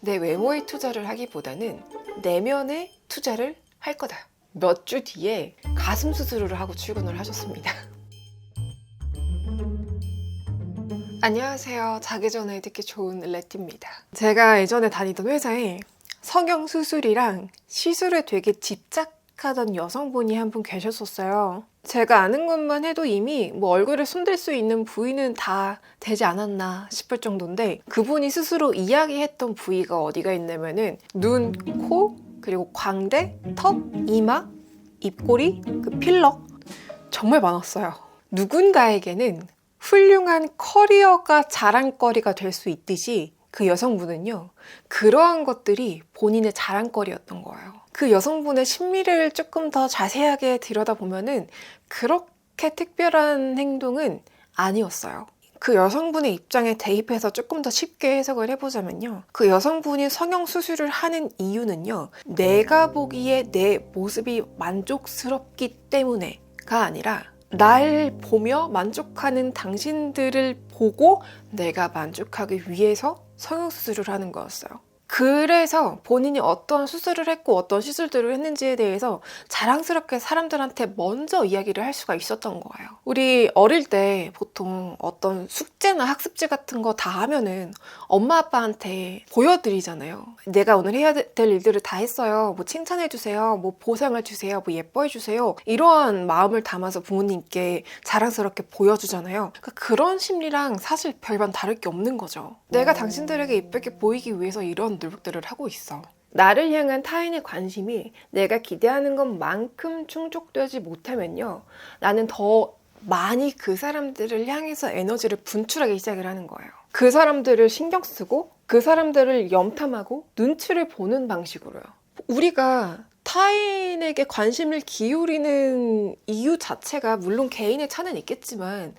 내 외모에 투자를 하기보다는 내면에 투자를 할 거다. 몇 주 뒤에 가슴 수술을 하고 출근을 하셨습니다. 안녕하세요. 자기 전에 듣기 좋은 레티입니다. 제가 예전에 다니던 회사에 성형수술이랑 시술에 되게 집착하던 여성분이 한 분 계셨었어요. 제가 아는 것만 해도 이미 얼굴에 손댈 수 있는 부위는 다 되지 않았나 싶을 정도인데, 그분이 스스로 이야기했던 부위가 어디가 있냐면은 눈, 코, 그리고 광대, 턱, 이마, 입꼬리, 그 필러, 정말 많았어요. 누군가에게는 훌륭한 커리어가 자랑거리가 될 수 있듯이 그 여성분은요, 그러한 것들이 본인의 자랑거리였던 거예요. 그 여성분의 심리를 조금 더 자세하게 들여다보면은 그렇게 특별한 행동은 아니었어요. 그 여성분의 입장에 대입해서 조금 더 쉽게 해석을 해보자면요, 그 여성분이 성형수술을 하는 이유는요, 내가 보기에 내 모습이 만족스럽기 때문에가 아니라 날 보며 만족하는 당신들을 보고 내가 만족하기 위해서 성형수술을 하는 거였어요. 그래서 본인이 어떤 수술을 했고 어떤 시술들을 했는지에 대해서 자랑스럽게 사람들한테 먼저 이야기를 할 수가 있었던 거예요. 우리 어릴 때 보통 어떤 숙제나 학습지 같은 거 다 하면은 엄마 아빠한테 보여드리잖아요. 내가 오늘 해야 될 일들을 다 했어요. 칭찬해 주세요. 보상을 주세요. 예뻐해 주세요. 이러한 마음을 담아서 부모님께 자랑스럽게 보여주잖아요. 그러니까 그런 심리랑 사실 별반 다를 게 없는 거죠. 내가 당신들에게 이쁘게 보이기 위해서 이런 노력들을 하고 있어. 나를 향한 타인의 관심이 내가 기대하는 것만큼 충족되지 못하면요, 나는 더 많이 그 사람들을 향해서 에너지를 분출하기 시작을 하는 거예요. 그 사람들을 신경 쓰고 그 사람들을 염탐하고 눈치를 보는 방식으로요. 우리가 타인에게 관심을 기울이는 이유 자체가 물론 개인의 차는 있겠지만,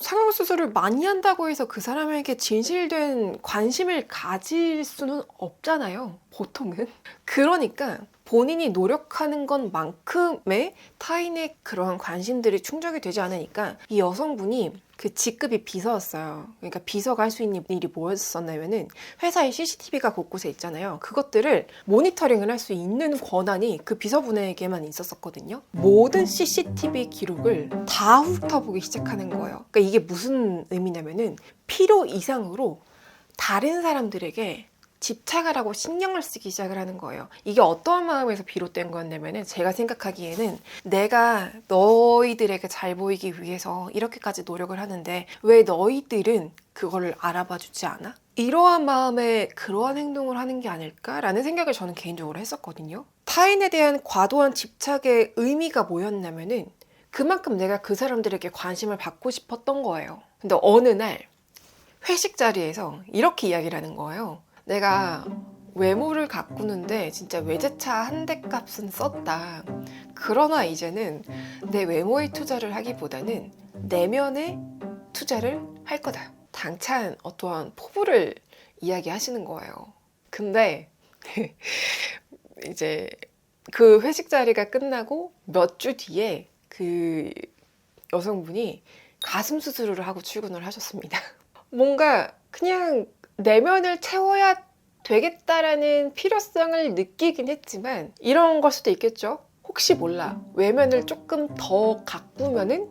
성형수술을 많이 한다고 해서 그 사람에게 진실된 관심을 가질 수는 없잖아요, 보통은. 그러니까 본인이 노력하는 것만큼의 타인의 그러한 관심들이 충족이 되지 않으니까 이 여성분이 그 직급이 비서였어요. 그러니까 비서가 할 수 있는 일이 뭐였었냐면은 회사에 CCTV가 곳곳에 있잖아요. 그것들을 모니터링을 할 수 있는 권한이 그 비서분에게만 있었거든요. 모든 CCTV 기록을 다 훑어보기 시작하는 거예요. 그러니까 이게 무슨 의미냐면은 필요 이상으로 다른 사람들에게 집착을 하고 신경을 쓰기 시작을 하는 거예요. 이게 어떠한 마음에서 비롯된 거냐면은, 제가 생각하기에는 내가 너희들에게 잘 보이기 위해서 이렇게까지 노력을 하는데 왜 너희들은 그거를 알아봐 주지 않아? 이러한 마음에 그러한 행동을 하는 게 아닐까라는 생각을 저는 개인적으로 했었거든요. 타인에 대한 과도한 집착의 의미가 뭐였냐면은, 그만큼 내가 그 사람들에게 관심을 받고 싶었던 거예요. 근데 어느 날 회식 자리에서 이렇게 이야기를 하는 거예요. 내가 외모를 가꾸는데 진짜 외제차 한 대 값은 썼다. 그러나 이제는 내 외모에 투자를 하기보다는 내면에 투자를 할 거다. 당찬 어떠한 포부를 이야기하시는 거예요. 근데 이제 그 회식 자리가 끝나고 몇 주 뒤에 그 여성분이 가슴 수술을 하고 출근을 하셨습니다. 뭔가 그냥 내면을 채워야 되겠다라는 필요성을 느끼긴 했지만, 이런 걸 수도 있겠죠. 혹시 몰라, 외면을 조금 더 가꾸면은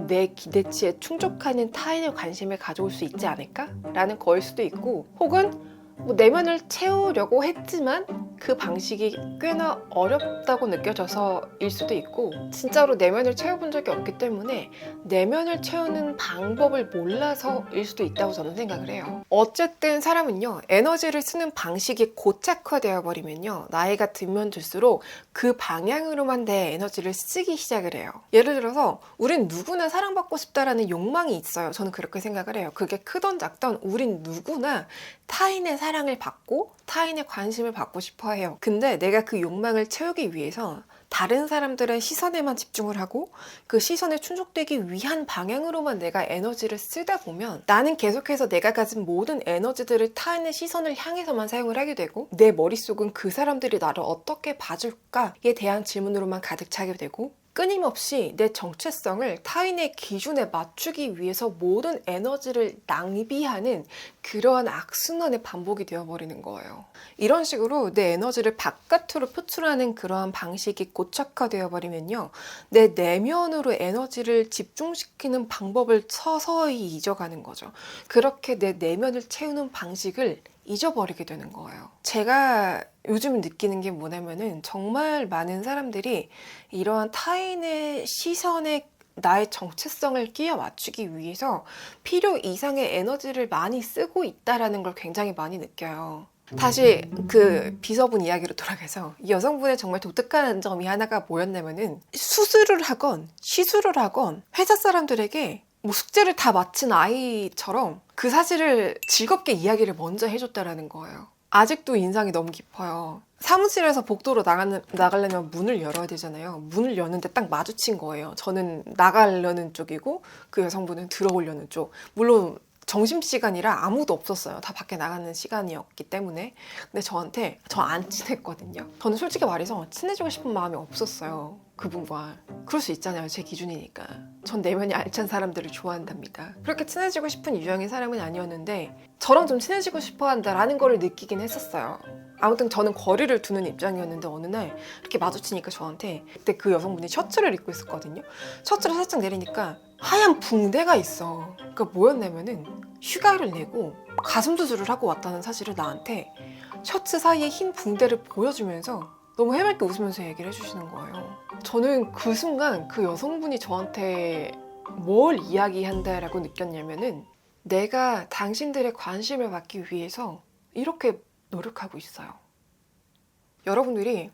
내 기대치에 충족하는 타인의 관심을 가져올 수 있지 않을까? 라는 거일 수도 있고, 혹은 내면을 채우려고 했지만 그 방식이 꽤나 어렵다고 느껴져서일 수도 있고, 진짜로 내면을 채워본 적이 없기 때문에 내면을 채우는 방법을 몰라서일 수도 있다고 저는 생각을 해요. 어쨌든 사람은요, 에너지를 쓰는 방식이 고착화되어 버리면요, 나이가 들면 들수록 그 방향으로만 내 에너지를 쓰기 시작을 해요. 예를 들어서 우린 누구나 사랑받고 싶다라는 욕망이 있어요. 저는 그렇게 생각을 해요. 그게 크던 작던 우린 누구나 타인의 사랑을 받고 타인의 관심을 받고 싶어 해요. 근데 내가 그 욕망을 채우기 위해서 다른 사람들의 시선에만 집중을 하고 그 시선에 충족되기 위한 방향으로만 내가 에너지를 쓰다 보면, 나는 계속해서 내가 가진 모든 에너지들을 타인의 시선을 향해서만 사용을 하게 되고, 내 머릿속은 그 사람들이 나를 어떻게 봐줄까에 대한 질문으로만 가득 차게 되고, 끊임없이 내 정체성을 타인의 기준에 맞추기 위해서 모든 에너지를 낭비하는 그러한 악순환의 반복이 되어버리는 거예요. 이런 식으로 내 에너지를 바깥으로 표출하는 그러한 방식이 고착화되어 버리면요, 내 내면으로 에너지를 집중시키는 방법을 서서히 잊어가는 거죠. 그렇게 내 내면을 채우는 방식을 잊어버리게 되는 거예요. 제가 요즘 느끼는 게 뭐냐면은, 정말 많은 사람들이 이러한 타인의 시선에 나의 정체성을 끼워 맞추기 위해서 필요 이상의 에너지를 많이 쓰고 있다라는 걸 굉장히 많이 느껴요. 다시 그 비서분 이야기로 돌아가서, 이 여성분의 정말 독특한 점이 하나가 뭐였냐면은, 수술을 하건 시술을 하건 회사 사람들에게 뭐 숙제를 다 마친 아이처럼 그 사실을 즐겁게 이야기를 먼저 해줬다라는 거예요. 아직도 인상이 너무 깊어요. 사무실에서 복도로 나가려면 문을 열어야 되잖아요. 문을 여는데 딱 마주친 거예요. 저는 나가려는 쪽이고 그 여성분은 들어오려는 쪽. 물론 점심시간이라 아무도 없었어요. 다 밖에 나가는 시간이었기 때문에. 근데 저 안 친했거든요. 저는 솔직히 말해서 친해지고 싶은 마음이 없었어요, 그분과. 그럴 수 있잖아요, 제 기준이니까. 전 내면이 알찬 사람들을 좋아한답니다. 그렇게 친해지고 싶은 유형의 사람은 아니었는데 저랑 좀 친해지고 싶어 한다라는 걸 느끼긴 했었어요. 아무튼 저는 거리를 두는 입장이었는데, 어느 날 이렇게 마주치니까 저한테, 그때 그 여성분이 셔츠를 입고 있었거든요. 셔츠를 살짝 내리니까 하얀 붕대가 있어. 그러니까 뭐였냐면은, 휴가를 내고 가슴 수술을 하고 왔다는 사실을 나한테 셔츠 사이에 흰 붕대를 보여주면서 너무 해맑게 웃으면서 얘기를 해주시는 거예요. 저는 그 순간 그 여성분이 저한테 뭘 이야기한다라고 느꼈냐면은, 내가 당신들의 관심을 받기 위해서 이렇게 노력하고 있어요. 여러분들이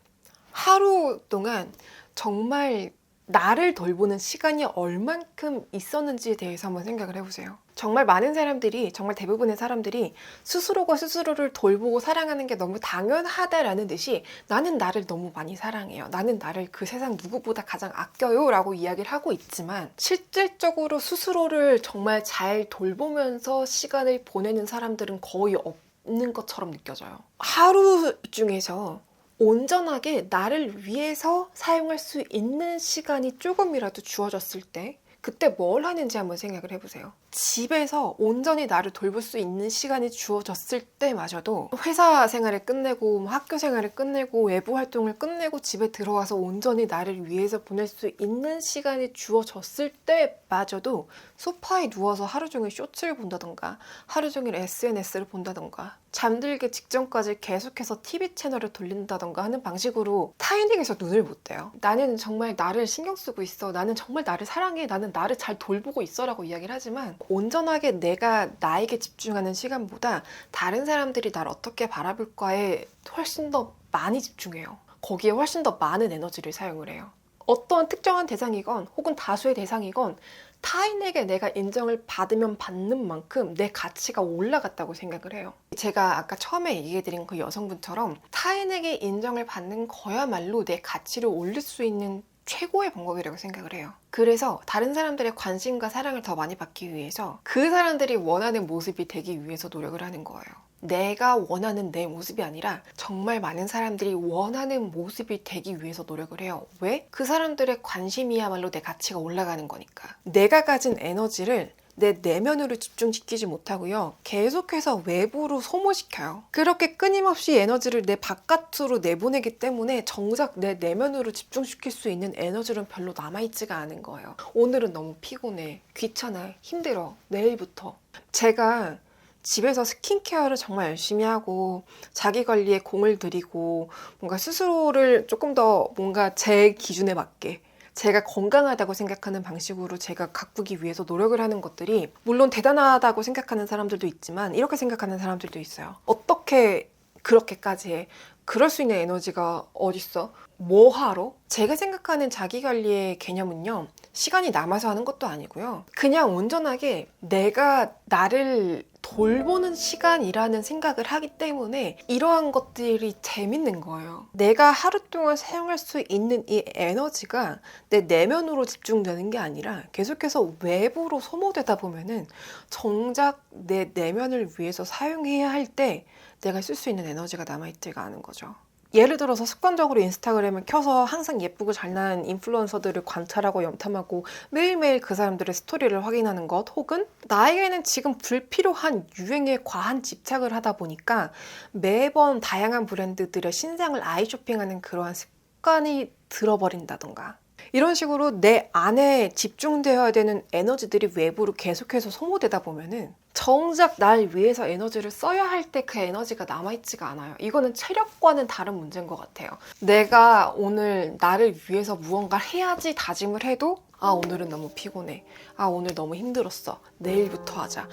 하루 동안 정말 나를 돌보는 시간이 얼만큼 있었는지에 대해서 한번 생각을 해보세요. 정말 많은 사람들이, 정말 대부분의 사람들이 스스로가 스스로를 돌보고 사랑하는 게 너무 당연하다라는 듯이, 나는 나를 너무 많이 사랑해요, 나는 나를 그 세상 누구보다 가장 아껴요 라고 이야기를 하고 있지만, 실질적으로 스스로를 정말 잘 돌보면서 시간을 보내는 사람들은 거의 없는 것처럼 느껴져요. 하루 중에서 온전하게 나를 위해서 사용할 수 있는 시간이 조금이라도 주어졌을 때, 그때 뭘 하는지 한번 생각을 해보세요. 집에서 온전히 나를 돌볼 수 있는 시간이 주어졌을 때마저도, 회사 생활을 끝내고 학교 생활을 끝내고 외부 활동을 끝내고 집에 들어와서 온전히 나를 위해서 보낼 수 있는 시간이 주어졌을 때마저도 소파에 누워서 하루 종일 쇼츠를 본다던가 하루 종일 SNS를 본다던가 잠들기 직전까지 계속해서 TV 채널을 돌린다던가 하는 방식으로 타인에게서 눈을 못 떼요. 나는 정말 나를 신경 쓰고 있어, 나는 정말 나를 사랑해, 나는 나를 잘 돌보고 있어 라고 이야기를 하지만, 온전하게 내가 나에게 집중하는 시간보다 다른 사람들이 날 어떻게 바라볼까에 훨씬 더 많이 집중해요. 거기에 훨씬 더 많은 에너지를 사용을 해요. 어떤 특정한 대상이건 혹은 다수의 대상이건 타인에게 내가 인정을 받으면 받는 만큼 내 가치가 올라갔다고 생각을 해요. 제가 아까 처음에 얘기해드린 그 여성분처럼 타인에게 인정을 받는 거야말로 내 가치를 올릴 수 있는 최고의 방법이라고 생각을 해요. 그래서 다른 사람들의 관심과 사랑을 더 많이 받기 위해서 그 사람들이 원하는 모습이 되기 위해서 노력을 하는 거예요. 내가 원하는 내 모습이 아니라 정말 많은 사람들이 원하는 모습이 되기 위해서 노력을 해요. 왜? 그 사람들의 관심이야말로 내 가치가 올라가는 거니까. 내가 가진 에너지를 내 내면으로 집중시키지 못하고요, 계속해서 외부로 소모시켜요. 그렇게 끊임없이 에너지를 내 바깥으로 내보내기 때문에 정작 내 내면으로 집중시킬 수 있는 에너지는 별로 남아있지가 않은 거예요. 오늘은 너무 피곤해, 귀찮아, 힘들어, 내일부터. 제가 집에서 스킨케어를 정말 열심히 하고 자기 관리에 공을 들이고 뭔가 스스로를 조금 더 뭔가 제 기준에 맞게 제가 건강하다고 생각하는 방식으로 제가 가꾸기 위해서 노력을 하는 것들이, 물론 대단하다고 생각하는 사람들도 있지만 이렇게 생각하는 사람들도 있어요. 어떻게 그렇게까지 해? 그럴 수 있는 에너지가 어딨어? 뭐 하러? 제가 생각하는 자기관리의 개념은요, 시간이 남아서 하는 것도 아니고요, 그냥 온전하게 내가 나를 돌보는 시간이라는 생각을 하기 때문에 이러한 것들이 재밌는 거예요. 내가 하루 동안 사용할 수 있는 이 에너지가 내 내면으로 집중되는 게 아니라 계속해서 외부로 소모되다 보면은 정작 내 내면을 위해서 사용해야 할 때 내가 쓸 수 있는 에너지가 남아있지가 않은 거죠. 예를 들어서 습관적으로 인스타그램을 켜서 항상 예쁘고 잘난 인플루언서들을 관찰하고 염탐하고 매일매일 그 사람들의 스토리를 확인하는 것, 혹은 나에게는 지금 불필요한 유행에 과한 집착을 하다 보니까 매번 다양한 브랜드들의 신상을 아이쇼핑하는 그러한 습관이 들어버린다던가, 이런 식으로 내 안에 집중되어야 되는 에너지들이 외부로 계속해서 소모되다 보면은 정작 날 위해서 에너지를 써야 할 때 그 에너지가 남아있지가 않아요. 이거는 체력과는 다른 문제인 것 같아요. 내가 오늘 나를 위해서 무언가를 해야지 다짐을 해도 오늘은 너무 피곤해. 오늘 너무 힘들었어. 내일부터 하자.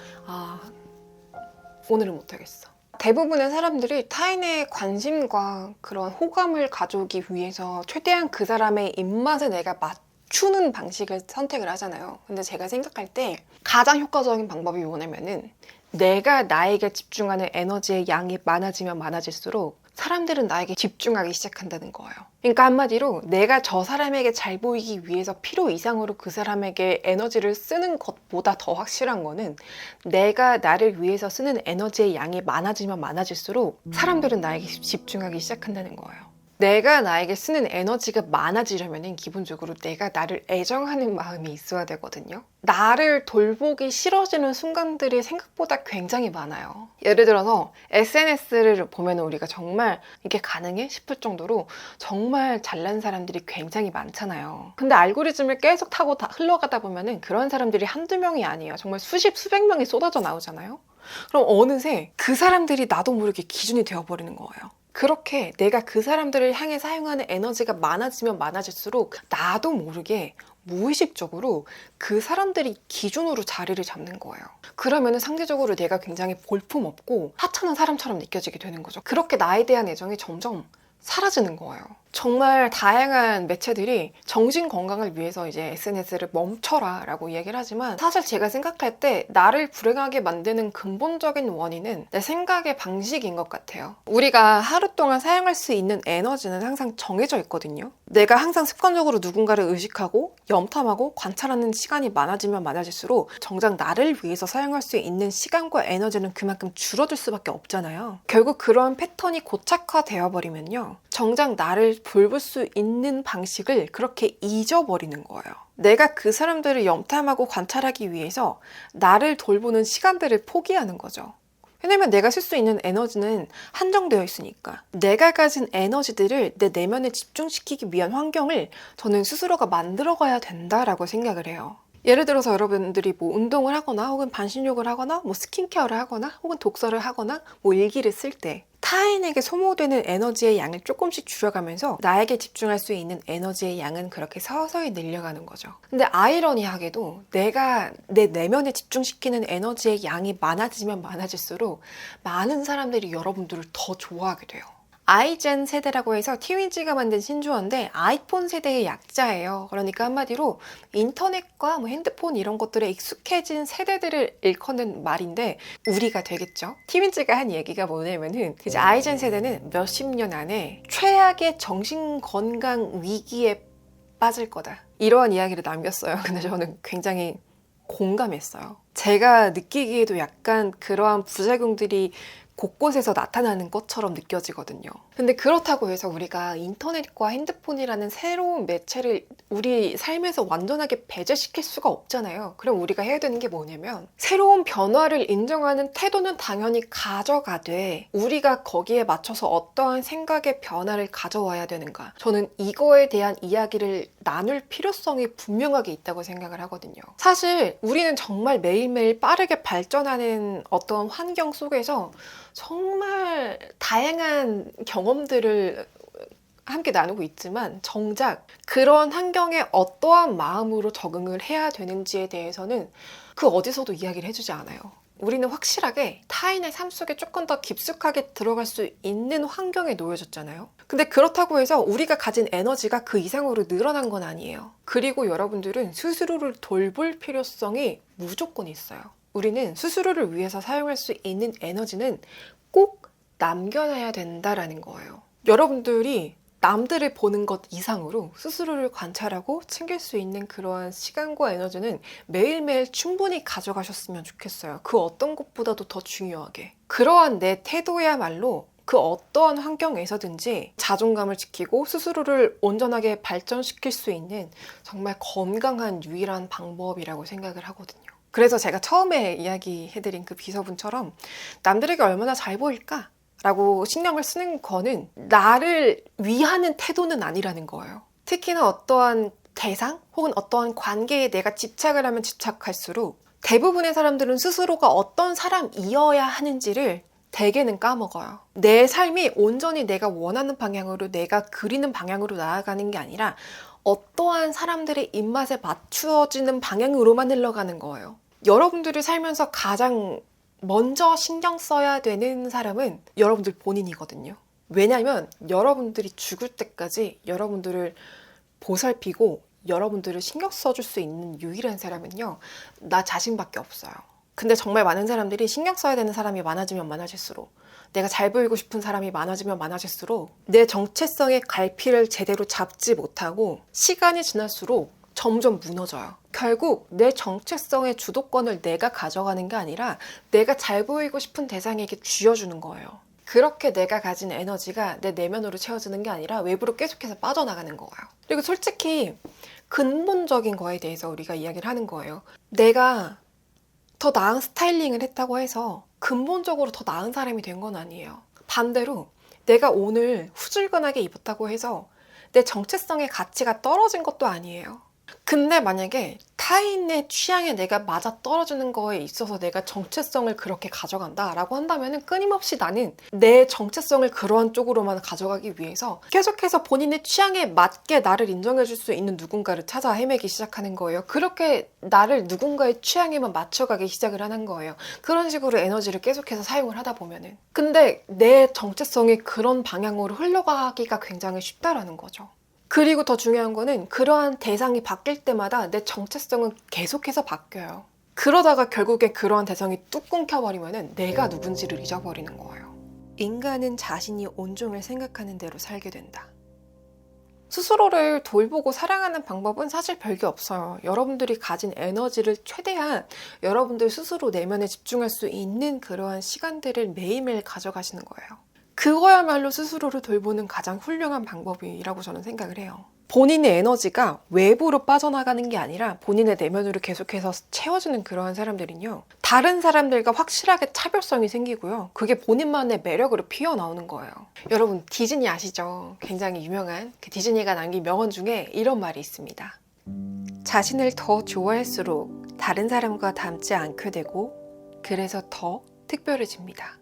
오늘은 못하겠어. 대부분의 사람들이 타인의 관심과 그런 호감을 가져오기 위해서 최대한 그 사람의 입맛에 내가 맞추는 방식을 선택을 하잖아요. 근데 제가 생각할 때 가장 효과적인 방법이 뭐냐면은, 내가 나에게 집중하는 에너지의 양이 많아지면 많아질수록 사람들은 나에게 집중하기 시작한다는 거예요. 그러니까 한마디로 내가 저 사람에게 잘 보이기 위해서 필요 이상으로 그 사람에게 에너지를 쓰는 것보다 더 확실한 거는, 내가 나를 위해서 쓰는 에너지의 양이 많아지면 많아질수록 사람들은 나에게 집중하기 시작한다는 거예요. 내가 나에게 쓰는 에너지가 많아지려면 기본적으로 내가 나를 애정하는 마음이 있어야 되거든요. 나를 돌보기 싫어지는 순간들이 생각보다 굉장히 많아요. 예를 들어서 SNS를 보면 우리가 정말 이게 가능해? 싶을 정도로 정말 잘난 사람들이 굉장히 많잖아요. 근데 알고리즘을 계속 타고 흘러가다 보면은 그런 사람들이 한두 명이 아니에요. 정말 수십, 수백 명이 쏟아져 나오잖아요. 그럼 어느새 그 사람들이 나도 모르게 기준이 되어버리는 거예요. 그렇게 내가 그 사람들을 향해 사용하는 에너지가 많아지면 많아질수록 나도 모르게 무의식적으로 그 사람들이 기준으로 자리를 잡는 거예요. 그러면 상대적으로 내가 굉장히 볼품없고 하찮은 사람처럼 느껴지게 되는 거죠. 그렇게 나에 대한 애정이 점점 사라지는 거예요. 정말 다양한 매체들이 정신 건강을 위해서 이제 SNS를 멈춰라 라고 얘기를 하지만, 사실 제가 생각할 때 나를 불행하게 만드는 근본적인 원인은 내 생각의 방식인 것 같아요. 우리가 하루 동안 사용할 수 있는 에너지는 항상 정해져 있거든요. 내가 항상 습관적으로 누군가를 의식하고 염탐하고 관찰하는 시간이 많아지면 많아질수록 정작 나를 위해서 사용할 수 있는 시간과 에너지는 그만큼 줄어들 수밖에 없잖아요. 결국 그런 패턴이 고착화되어 버리면요, 정작 나를 돌볼 수 있는 방식을 그렇게 잊어버리는 거예요. 내가 그 사람들을 염탐하고 관찰하기 위해서 나를 돌보는 시간들을 포기하는 거죠. 왜냐면 내가 쓸 수 있는 에너지는 한정되어 있으니까. 내가 가진 에너지들을 내 내면에 집중시키기 위한 환경을 저는 스스로가 만들어가야 된다라고 생각을 해요. 예를 들어서 여러분들이 뭐 운동을 하거나 혹은 반신욕을 하거나 뭐 스킨케어를 하거나 혹은 독서를 하거나 뭐 일기를 쓸 때 타인에게 소모되는 에너지의 양을 조금씩 줄여가면서 나에게 집중할 수 있는 에너지의 양은 그렇게 서서히 늘려가는 거죠. 근데 아이러니하게도 내가 내 내면에 집중시키는 에너지의 양이 많아지면 많아질수록 많은 사람들이 여러분들을 더 좋아하게 돼요. 아이젠 세대라고 해서 티윈즈가 만든 신조어인데 아이폰 세대의 약자예요. 그러니까 한마디로 인터넷과 뭐 핸드폰 이런 것들에 익숙해진 세대들을 일컫는 말인데 우리가 되겠죠. 티윈즈가 한 얘기가 뭐냐면은 이제 아이젠 세대는 몇십 년 안에 최악의 정신건강 위기에 빠질 거다, 이러한 이야기를 남겼어요. 근데 저는 굉장히 공감했어요. 제가 느끼기에도 약간 그러한 부작용들이 곳곳에서 나타나는 것처럼 느껴지거든요. 근데 그렇다고 해서 우리가 인터넷과 핸드폰이라는 새로운 매체를 우리 삶에서 완전하게 배제시킬 수가 없잖아요. 그럼 우리가 해야 되는 게 뭐냐면, 새로운 변화를 인정하는 태도는 당연히 가져가되 우리가 거기에 맞춰서 어떠한 생각의 변화를 가져와야 되는가, 저는 이거에 대한 이야기를 나눌 필요성이 분명하게 있다고 생각을 하거든요. 사실 우리는 정말 매일매일 빠르게 발전하는 어떤 환경 속에서 정말 다양한 경험들을 함께 나누고 있지만 정작 그런 환경에 어떠한 마음으로 적응을 해야 되는지에 대해서는 그 어디서도 이야기를 해주지 않아요. 우리는 확실하게 타인의 삶 속에 조금 더 깊숙하게 들어갈 수 있는 환경에 놓여졌잖아요. 근데 그렇다고 해서 우리가 가진 에너지가 그 이상으로 늘어난 건 아니에요. 그리고 여러분들은 스스로를 돌볼 필요성이 무조건 있어요. 우리는 스스로를 위해서 사용할 수 있는 에너지는 꼭 남겨놔야 된다라는 거예요. 여러분들이 남들을 보는 것 이상으로 스스로를 관찰하고 챙길 수 있는 그러한 시간과 에너지는 매일매일 충분히 가져가셨으면 좋겠어요. 그 어떤 것보다도 더 중요하게. 그러한 내 태도야말로 그 어떠한 환경에서든지 자존감을 지키고 스스로를 온전하게 발전시킬 수 있는 정말 건강한 유일한 방법이라고 생각을 하거든요. 그래서 제가 처음에 이야기해드린 그 비서분처럼 남들에게 얼마나 잘 보일까? 라고 신경을 쓰는 거는 나를 위하는 태도는 아니라는 거예요. 특히나 어떠한 대상 혹은 어떠한 관계에 내가 집착을 하면 집착할수록 대부분의 사람들은 스스로가 어떤 사람이어야 하는지를 대개는 까먹어요. 내 삶이 온전히 내가 원하는 방향으로 내가 그리는 방향으로 나아가는 게 아니라 어떠한 사람들의 입맛에 맞추어지는 방향으로만 흘러가는 거예요. 여러분들이 살면서 가장 먼저 신경 써야 되는 사람은 여러분들 본인이거든요. 왜냐하면 여러분들이 죽을 때까지 여러분들을 보살피고 여러분들을 신경 써줄 수 있는 유일한 사람은요, 나 자신밖에 없어요. 근데 정말 많은 사람들이 신경 써야 되는 사람이 많아지면 많아질수록, 내가 잘 보이고 싶은 사람이 많아지면 많아질수록 내 정체성의 갈피를 제대로 잡지 못하고 시간이 지날수록 점점 무너져요. 결국 내 정체성의 주도권을 내가 가져가는 게 아니라 내가 잘 보이고 싶은 대상에게 쥐어주는 거예요. 그렇게 내가 가진 에너지가 내 내면으로 채워지는 게 아니라 외부로 계속해서 빠져나가는 거예요. 그리고 솔직히 근본적인 거에 대해서 우리가 이야기를 하는 거예요. 내가 더 나은 스타일링을 했다고 해서 근본적으로 더 나은 사람이 된 건 아니에요. 반대로 내가 오늘 후줄근하게 입었다고 해서 내 정체성의 가치가 떨어진 것도 아니에요. 근데 만약에 타인의 취향에 내가 맞아 떨어지는 거에 있어서 내가 정체성을 그렇게 가져간다라고 한다면 끊임없이 나는 내 정체성을 그러한 쪽으로만 가져가기 위해서 계속해서 본인의 취향에 맞게 나를 인정해줄 수 있는 누군가를 찾아 헤매기 시작하는 거예요. 그렇게 나를 누군가의 취향에만 맞춰가기 시작을 하는 거예요. 그런 식으로 에너지를 계속해서 사용을 하다 보면은. 근데 내 정체성이 그런 방향으로 흘러가기가 굉장히 쉽다라는 거죠. 그리고 더 중요한 거는 그러한 대상이 바뀔 때마다 내 정체성은 계속해서 바뀌어요. 그러다가 결국에 그러한 대상이 뚝 끊겨버리면 내가 누군지를 잊어버리는 거예요. 인간은 자신이 온종일 생각하는 대로 살게 된다. 스스로를 돌보고 사랑하는 방법은 사실 별게 없어요. 여러분들이 가진 에너지를 최대한 여러분들 스스로 내면에 집중할 수 있는 그러한 시간들을 매일매일 가져가시는 거예요. 그거야말로 스스로를 돌보는 가장 훌륭한 방법이라고 저는 생각을 해요. 본인의 에너지가 외부로 빠져나가는 게 아니라 본인의 내면으로 계속해서 채워주는 그러한 사람들은요, 다른 사람들과 확실하게 차별성이 생기고요, 그게 본인만의 매력으로 피어나오는 거예요. 여러분 디즈니 아시죠? 굉장히 유명한 그 디즈니가 남긴 명언 중에 이런 말이 있습니다. 자신을 더 좋아할수록 다른 사람과 닮지 않게 되고 그래서 더 특별해집니다.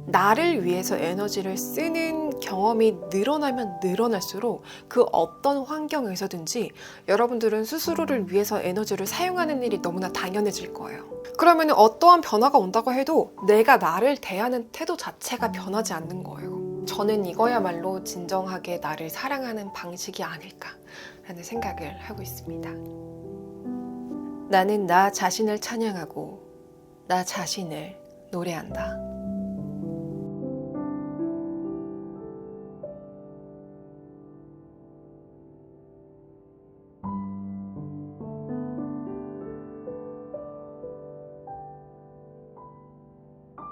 나를 위해서 에너지를 쓰는 경험이 늘어나면 늘어날수록 그 어떤 환경에서든지 여러분들은 스스로를 위해서 에너지를 사용하는 일이 너무나 당연해질 거예요. 그러면 어떠한 변화가 온다고 해도 내가 나를 대하는 태도 자체가 변하지 않는 거예요. 저는 이거야말로 진정하게 나를 사랑하는 방식이 아닐까라는 생각을 하고 있습니다. 나는 나 자신을 찬양하고 나 자신을 노래한다.